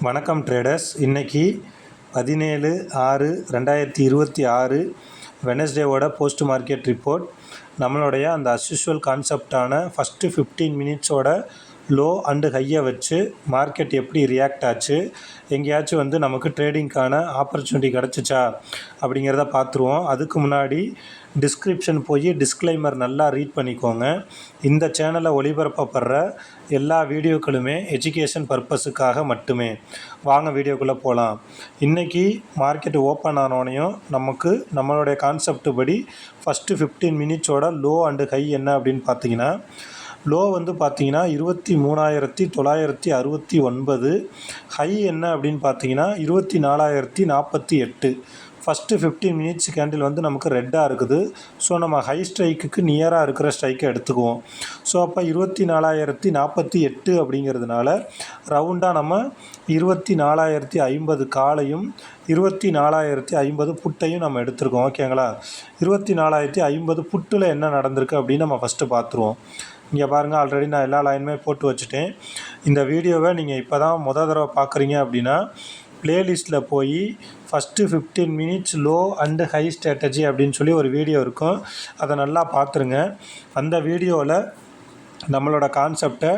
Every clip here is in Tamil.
வணக்கம் ட்ரேடர்ஸ். இன்றைக்கி 17/6/2026 வெனஸ்டேவோட போஸ்ட் மார்க்கெட் ரிப்போர்ட். நம்மளுடைய அந்த அஸ்யூஷுவல் கான்செப்டான ஃபஸ்ட்டு 15 மினிட்ஸோட லோ அண்டு ஹையை வச்சு மார்க்கெட் எப்படி ரியாக்ட் ஆச்சு, எங்கேயாச்சும் நமக்கு ட்ரேடிங்க்கான ஆப்பர்ச்சுனிட்டி கிடச்சிச்சா அப்படிங்கிறத பார்த்துருவோம். அதுக்கு முன்னாடி டிஸ்கிரிப்ஷன் போய் டிஸ்க்ளைமர் நல்லா ரீட் பண்ணிக்கோங்க. இந்த சேனலில் ஒளிபரப்பப்படுற எல்லா வீடியோக்களுமே எஜுகேஷன் பர்பஸுக்காக மட்டுமே. வாங்க வீடியோக்குள்ளே போகலாம். இன்றைக்கி மார்க்கெட் ஓப்பன் ஆனோடனையும் நம்மளுடைய கான்செப்ட் படி ஃபஸ்ட்டு 15 மினிட்ஸோட லோ அண்டு ஹை என்ன அப்படின்னு பார்த்தீங்கன்னா, லோ பார்த்தீங்கன்னா 23,969, ஹை என்ன அப்படின்னு பார்த்தீங்கன்னா 24,048. ஃபஸ்ட்டு 15 மினிட்ஸ் கேண்டில் நமக்கு ரெட்டாக இருக்குது. ஸோ நம்ம ஹை ஸ்ட்ரைக்குக்கு நியராக இருக்கிற ஸ்ட்ரைக்கை எடுத்துக்குவோம். ஸோ அப்போ 24,048 அப்படிங்கிறதுனால ரவுண்டாக நம்ம 24,050 காலையும் 24,050 புட்டையும் நம்ம எடுத்துருக்கோம். ஓகேங்களா? 24,050 புட்டில் என்ன நடந்திருக்கு அப்படின்னு நம்ம ஃபஸ்ட்டு பார்த்துருவோம். இங்கே பாருங்கள், ஆல்ரெடி நான் எல்லா லைனுமே போட்டு வச்சுட்டேன். இந்த வீடியோவை நீங்கள் இப்போ தான் தடவை பார்க்குறீங்க அப்படின்னா ப்ளேலிஸ்ட்டில் போய் first 15 minutes low and high strategy அப்படின்னு சொல்லி ஒரு வீடியோ இருக்கும். அதை நல்லா பார்த்துருங்க. அந்த வீடியோவில் நம்மளோட கான்செப்டை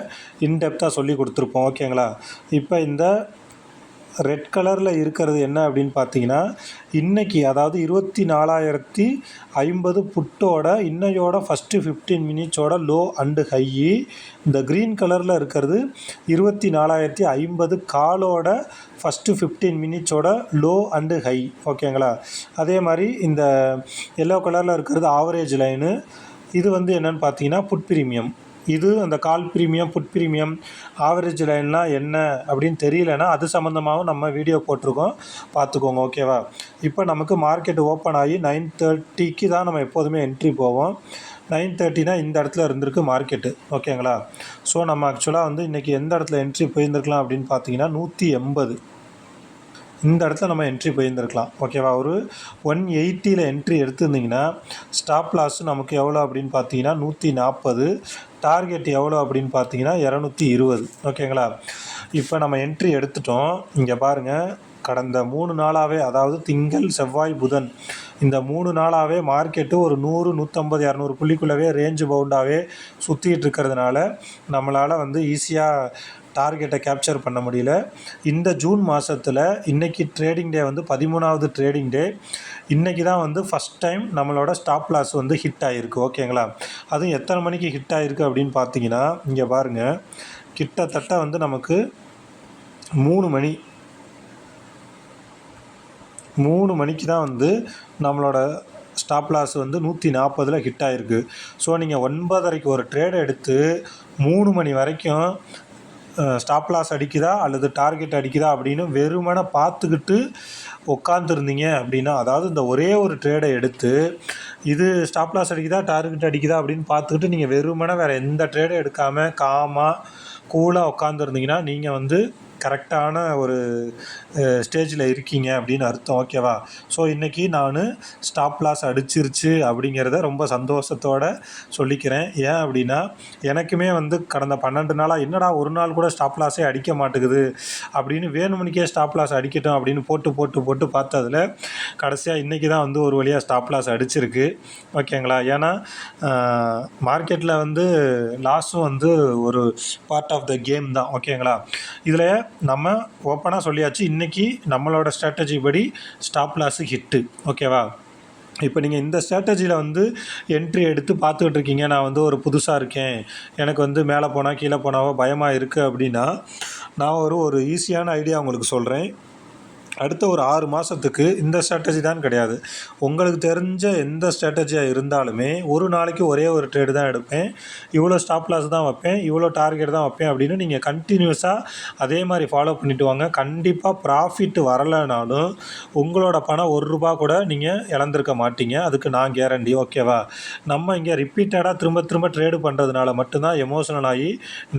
இன்டெப்த்தாக சொல்லி கொடுத்துருப்போம். ஓகேங்களா? இப்போ இந்த ரெட் கலரில் இருக்கிறது என்ன அப்படின்னு பார்த்தீங்கன்னா, இன்றைக்கி அதாவது 24,050 புட்டோட இன்னையோட ஃபஸ்ட்டு 15 மினிட்ஸோட லோ அண்டு ஹை. இந்த க்ரீன் கலரில் இருக்கிறது 24,050 காலோட ஃபஸ்ட்டு 15 மினிட்ஸோட லோ அண்டு ஹை. ஓகேங்களா? அதே மாதிரி இந்த எல்லோ கலரில் இருக்கிறது ஆவரேஜ் லைனு. இது என்னென்னு பார்த்தீங்கன்னா புட் ப்ரீமியம். இது அந்த call premium, put premium, average லைன்லாம் என்ன அப்படின்னு தெரியலனா அது சம்மந்தமாகவும் நம்ம வீடியோ போட்டிருக்கோம், பார்த்துக்கோங்க. ஓகேவா? இப்போ நமக்கு மார்க்கெட் ஓப்பன் ஆகி 9:30க்கு தான் நம்ம எப்போதுமே என்ட்ரி போவோம். 9:30னா இந்த இடத்துல இருந்திருக்கு மார்க்கெட்டு. ஓகேங்களா? ஸோ நம்ம ஆக்சுவலாக இன்றைக்கி எந்த இடத்துல என்ட்ரி போயிருந்துருக்கலாம் அப்படின்னு பார்த்தீங்கன்னா 180 இந்த இடத்துல நம்ம என்ட்ரி போயிருந்துருக்கலாம். ஓகேவா? ஒரு 180ல் என்ட்ரி எடுத்துருந்திங்கன்னா ஸ்டாப் லாஸ் நமக்கு எவ்வளோ அப்படின்னு பார்த்தீங்கன்னா 140, டார்கெட் எவ்வளோ அப்படின்னு பார்த்தீங்கன்னா 220. ஓகேங்களா? இப்போ நம்ம என்ட்ரி எடுத்துட்டோம். இங்கே பாருங்கள், கடந்த 3 நாளாகவே, அதாவது திங்கள், செவ்வாய், புதன், இந்த 3 நாளாகவே மார்க்கெட்டு ஒரு 100, 150, 200 புள்ளிக்குள்ளவே ரேஞ்சு பவுண்டாகவே சுற்றிட்டு இருக்கிறதுனால நம்மளால் ஈஸியாக டார்கெட்டை கேப்சர் பண்ண முடியல. இந்த ஜூன் மாதத்தில் இன்றைக்கி ட்ரேடிங் டே 13வது ட்ரேடிங் டே. இன்றைக்கி தான் ஃபஸ்ட் டைம் நம்மளோட ஸ்டாப் லாஸ் ஹிட் ஆகிருக்கு. ஓகேங்களா? அதுவும் எத்தனை மணிக்கு ஹிட் ஆகிருக்கு அப்படின்னு பார்த்தீங்கன்னா, இங்கே பாருங்கள், கிட்டத்தட்ட நமக்கு 3 மணிக்கு தான் நம்மளோட ஸ்டாப் லாஸ் 140ல் ஹிட் ஆகிருக்கு. ஸோ நீங்கள் 9:30க்கு ஒரு ட்ரேட் எடுத்து 3 மணி வரைக்கும் ஸ்டாப் லாஸ் அடிக்குதா அல்லது டார்கெட் அடிக்குதா அப்படின்னு வெறுமனை பார்த்துக்கிட்டு உட்காந்துருந்தீங்க அப்படின்னா, அதாவது இந்த ஒரே ஒரு ட்ரேடை எடுத்து இது ஸ்டாப் லாஸ் அடிக்குதா டார்கெட் அடிக்குதா அப்படின்னு பார்த்துக்கிட்டு நீங்கள் வெறுமனை வேறு எந்த ட்ரேடும் எடுக்காமல் காமாக கூலாக உட்காந்துருந்தீங்கன்னா நீங்கள் கரெக்டான ஒரு ஸ்டேஜில் இருக்கீங்க அப்படின்னு அர்த்தம். ஓகேவா? ஸோ இன்றைக்கி நான் ஸ்டாப் லாஸ் அடிச்சிருச்சு அப்படிங்கிறத ரொம்ப சந்தோஷத்தோடு சொல்லிக்கிறேன். ஏன் அப்படின்னா, எனக்குமே கடந்த 12 நாளாக என்னடா ஒரு நாள் கூட ஸ்டாப் லாஸே அடிக்க மாட்டேங்குது அப்படின்னு வேணுமணிக்கே ஸ்டாப் லாஸ் அடிக்கட்டும் அப்படின்னு போட்டு பார்த்ததில் கடைசியாக இன்றைக்கி தான் ஒரு வழியாக ஸ்டாப் லாஸ் அடிச்சிருக்கு. ஓகேங்களா? ஏன்னா மார்க்கெட்டில் லாஸும் ஒரு பார்ட் ஆஃப் த கேம் தான். ஓகேங்களா? இதில் நம்ம ஓப்பனாக சொல்லியாச்சு, இன்றைக்கி நம்மளோட ஸ்ட்ராட்டஜி படி ஸ்டாப் லாஸு ஹிட்டு. ஓகேவா? இப்போ நீங்கள் இந்த ஸ்ட்ராட்டஜியில் என்ட்ரி எடுத்து பார்த்துக்கிட்டு இருக்கீங்க. நான் ஒரு புதுசாக இருக்கேன், எனக்கு மேலே போனால் கீழே போனாவோ பயமாக இருக்குது அப்படின்னா, நான் ஒரு ஈஸியான ஐடியா உங்களுக்கு சொல்கிறேன். அடுத்த ஒரு 6 மாதத்துக்கு இந்த ஸ்ட்ராட்டஜி தான் கிடையாது, உங்களுக்கு தெரிஞ்ச எந்த ஸ்ட்ராட்டஜியாக இருந்தாலுமே ஒரு நாளைக்கு ஒரே ஒரு ட்ரேடு தான் எடுப்பேன், இவ்வளோ ஸ்டாப் லாஸ் தான் வைப்பேன், இவ்வளோ டார்கெட் தான் வைப்பேன் அப்படின்னு நீங்கள் கண்டினியூஸாக அதே மாதிரி ஃபாலோ பண்ணிவிட்டு வாங்க. கண்டிப்பாக ப்ராஃபிட் வரலைனாலும் உங்களோட பணம் ₹1 கூட நீங்கள் இழந்திருக்க மாட்டீங்க, அதுக்கு நான் கேரண்டி. ஓகேவா? நம்ம இங்கே ரிப்பீட்டடாக திரும்ப ட்ரேடு பண்ணுறதுனால மட்டும்தான் எமோஷனல் ஆகி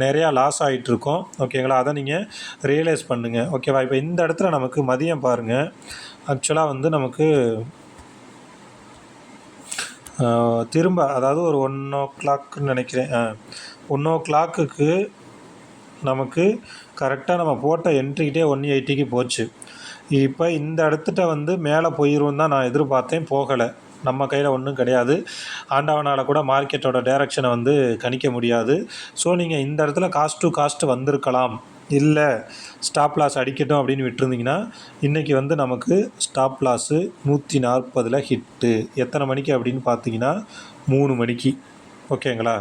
நிறையா லாஸ் ஆகிட்டுருக்கோம். ஓகேங்களா? அதை நீங்கள் ரியலைஸ் பண்ணுங்கள். ஓகேவா? இப்போ இந்த இடத்துல நமக்கு மதியம் பாருங்கள், ஆக்சுவலாக நமக்கு திரும்ப, அதாவது ஒரு 1 o'clock நினைக்கிறேன், 1 o'clock நமக்கு கரெக்டாக நம்ம போட்ட என்ட்ரிக்கிட்டே 180க்கு போச்சு. இப்போ இந்த இடத்துட்ட வந்து மேலே போயிரும் தான் நான் எதிர்பார்த்தேன், போகலை. நம்ம கையில் ஒன்றும் கிடையாது. ஆண்டவனால் கூட மார்க்கெட்டோட டைரக்ஷனை வந்து கணிக்க முடியாது. ஸோ நீங்கள் இந்த இடத்துல காஸ்ட் டு காஸ்ட் வந்திருக்கலாம். இல்லை ஸ்டாப் லாஸ் அடிக்கட்டும் அப்படின்னு விட்டுருந்தீங்கன்னா இன்றைக்கி வந்து நமக்கு ஸ்டாப் லாஸு 140 ஹிட்டு. எத்தனை மணிக்கு அப்படின்னு பார்த்தீங்கன்னா 3 மணிக்கு. ஓகேங்களா?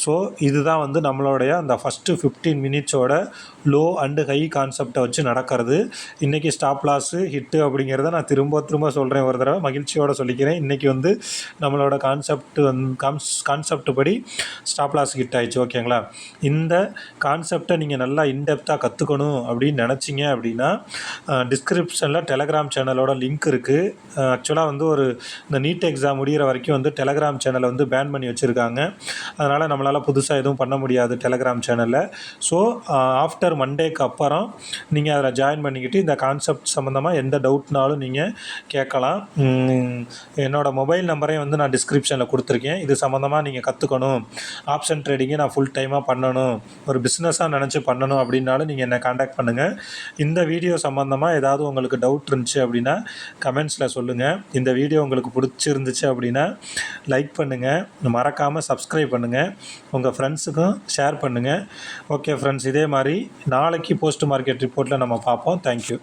ஸோ இதுதான் வந்து நம்மளுடைய அந்த ஃபஸ்ட்டு 15 மினிட்ஸோட லோ அண்டு ஹை கான்செப்டை வச்சு நடக்கிறது. இன்றைக்கி ஸ்டாப் லாஸு ஹிட்டு அப்படிங்கிறத நான் திரும்ப சொல்கிறேன், ஒரு தடவை மகிழ்ச்சியோடு சொல்லிக்கிறேன். இன்றைக்கி வந்து நம்மளோட கான்செப்ட் படி ஸ்டாப் லாஸ் ஹிட் ஆயிடுச்சு. ஓகேங்களா? இந்த கான்செப்டை நீங்கள் நல்லா இன்டெப்த்தாக கற்றுக்கணும் அப்படின்னு நினச்சிங்க அப்படின்னா டிஸ்கிரிப்ஷனில் டெலகிராம் சேனலோட லிங்க் இருக்குது. ஆக்சுவலாக வந்து இந்த நீட் எக்ஸாம் முடிகிற வரைக்கும் வந்து டெலகிராம் சேனலை வந்து பேன் பண்ணி வச்சுருக்காங்க. அதனால் நம்மளால் புதுசாக எதுவும் பண்ண முடியாது டெலகிராம் சேனலில். ஸோ ஆஃப்டர் மண்டேக்கு அப்புறம் நீங்கள் அதில் ஜாயின் பண்ணிக்கிட்டு இந்த கான்செப்ட் சம்மந்தமாக எந்த டவுட்னாலும் நீங்கள் கேட்கலாம். என்னோடய மொபைல் நம்பரையும் வந்து நான் டிஸ்கிரிப்ஷனில் கொடுத்துருக்கேன். இது சம்மந்தமாக நீங்கள் கற்றுக்கணும், ஆப்ஷன் ட்ரேடிங்கை நான் ஃபுல் டைமாக பண்ணணும், ஒரு பிஸ்னஸாக நினச்சி பண்ணணும் அப்படின்னாலும் நீங்கள் என்னை காண்டாக்ட் பண்ணுங்கள். இந்த வீடியோ சம்மந்தமாக ஏதாவது உங்களுக்கு டவுட் இருந்துச்சு அப்படின்னா கமெண்ட்ஸில் சொல்லுங்கள். இந்த வீடியோ உங்களுக்கு பிடிச்சிருந்துச்சு அப்படின்னா லைக் பண்ணுங்கள், மறக்காமல் சப்ஸ்கிரைப் பண்ணுங்கள், உங்கள் ஃப்ரெண்ட்ஸுக்கும் ஷேர் பண்ணுங்கள். ஓகே ஃப்ரெண்ட்ஸ், இதே மாதிரி நாளைக்கு போஸ்ட் மார்க்கெட் ரிப்போர்ட்டில் நம்ம பார்ப்போம். தேங்க்யூ.